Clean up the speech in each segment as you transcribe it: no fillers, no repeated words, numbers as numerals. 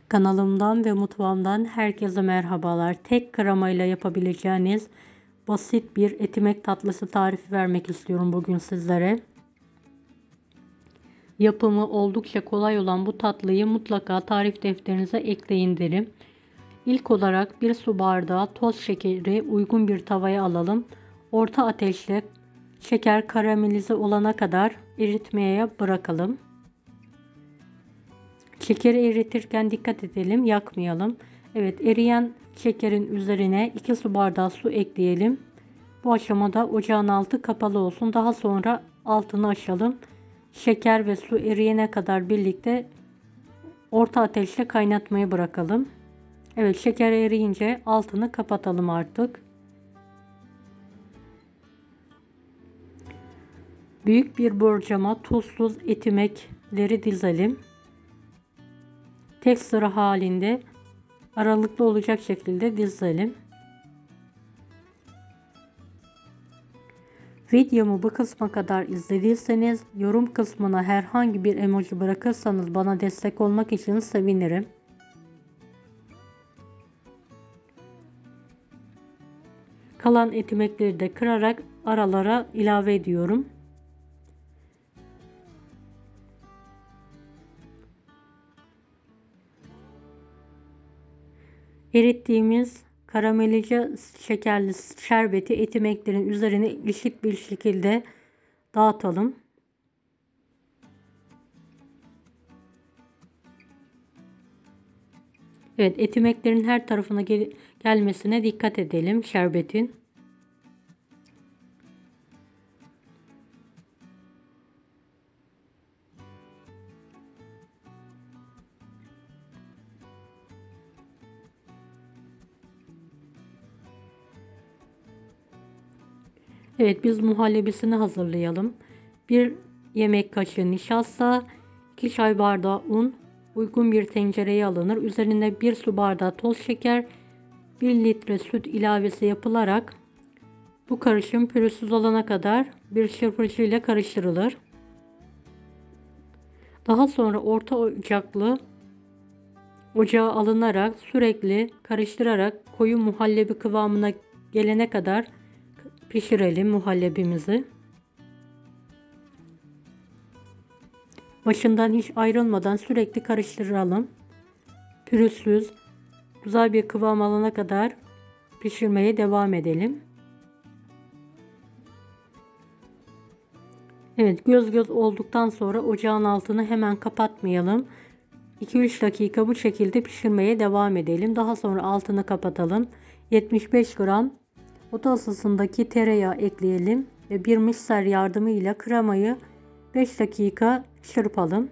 Kanalımdan ve mutfağımdan herkese merhabalar. Tek kremayla yapabileceğiniz basit bir etimek tatlısı tarifi vermek istiyorum bugün sizlere. Yapımı oldukça kolay olan bu tatlıyı mutlaka tarif defterinize ekleyin derim. İlk olarak bir su bardağı toz şekeri uygun bir tavaya alalım. Orta ateşle şeker karamelize olana kadar eritmeye bırakalım. Şekeri eritirken dikkat edelim, yakmayalım. Evet, eriyen şekerin üzerine 2 su bardağı su ekleyelim. Bu aşamada ocağın altı kapalı olsun. Daha sonra altını açalım. Şeker ve su eriyene kadar birlikte orta ateşle kaynatmayı bırakalım. Evet, şeker eriyince altını kapatalım artık. Büyük bir borcama tuzsuz etimekleri dizelim. Tek sıra halinde aralıklı olacak şekilde dizelim. Videomu bu kısma kadar izlediyseniz yorum kısmına herhangi bir emoji bırakırsanız bana destek olmak için sevinirim. Kalan etimekleri de kırarak aralara ilave ediyorum. Erittiğimiz karamelize şekerli şerbeti etimeklerin üzerine eşit bir şekilde dağıtalım. Evet, etimeklerin her tarafına gelmesine dikkat edelim şerbetin. Evet, biz muhallebisini hazırlayalım. 1 yemek kaşığı nişasta, 2 çay bardağı un uygun bir tencereye alınır. Üzerine 1 su bardağı toz şeker, 1 litre süt ilavesi yapılarak bu karışım pürüzsüz olana kadar bir çırpıcı ile karıştırılır. Daha sonra orta ocaklı ocağa alınarak sürekli karıştırarak koyu muhallebi kıvamına gelene kadar pişirelim muhallebimizi. Başından hiç ayrılmadan sürekli karıştıralım. Pürüzsüz, güzel bir kıvam alana kadar pişirmeye devam edelim. Evet, göz göz olduktan sonra ocağın altını hemen kapatmayalım. 2-3 dakika bu şekilde pişirmeye devam edelim. Daha sonra altını kapatalım. 75 gram oda ısısındaki tereyağı ekleyelim ve bir mikser yardımıyla kremayı 5 dakika çırpalım.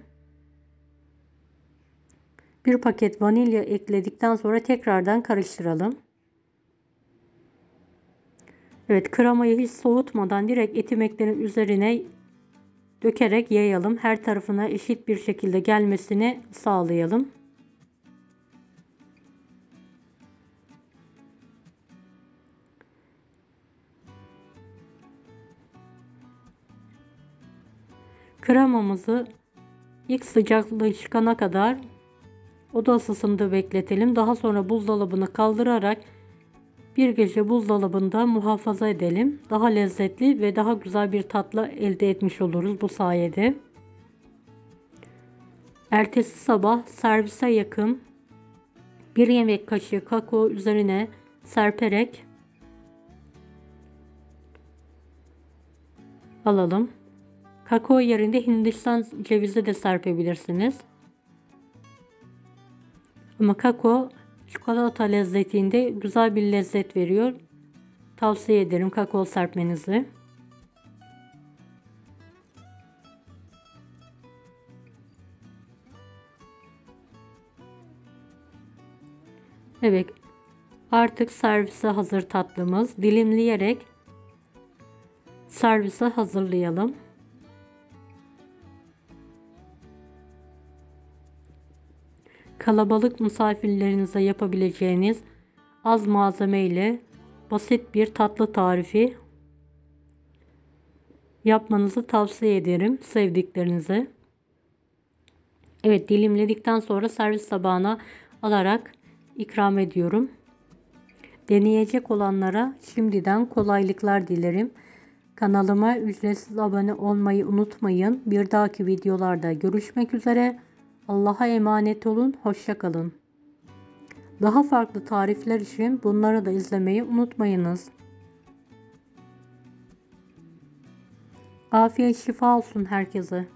Bir paket vanilya ekledikten sonra tekrardan karıştıralım. Evet, kremayı hiç soğutmadan direkt etimeklerin üzerine dökerek yayalım. Her tarafına eşit bir şekilde gelmesini sağlayalım. Kremamızı ilk sıcaklığı çıkana kadar oda ısısında bekletelim. Daha sonra buzdolabına kaldırarak bir gece buzdolabında muhafaza edelim. Daha lezzetli ve daha güzel bir tatlı elde etmiş oluruz bu sayede. Ertesi sabah servise yakın 1 yemek kaşığı kakao üzerine serperek alalım. Kakao yerine Hindistan cevizi de serpebilirsiniz. Ama kakao çikolata lezzetinde güzel bir lezzet veriyor. Tavsiye ederim kakao serpmenizi. Evet, artık servise hazır tatlımız. Dilimleyerek servise hazırlayalım. Kalabalık misafirlerinize yapabileceğiniz az malzeme ile basit bir tatlı tarifi yapmanızı tavsiye ederim sevdiklerinize. Evet, dilimledikten sonra servis tabağına alarak ikram ediyorum. Deneyecek olanlara şimdiden kolaylıklar dilerim. Kanalıma ücretsiz abone olmayı unutmayın. Bir dahaki videolarda görüşmek üzere. Allah'a emanet olun. Hoşça kalın. Daha farklı tarifler için bunları da izlemeyi unutmayınız. Afiyet şifa olsun herkese.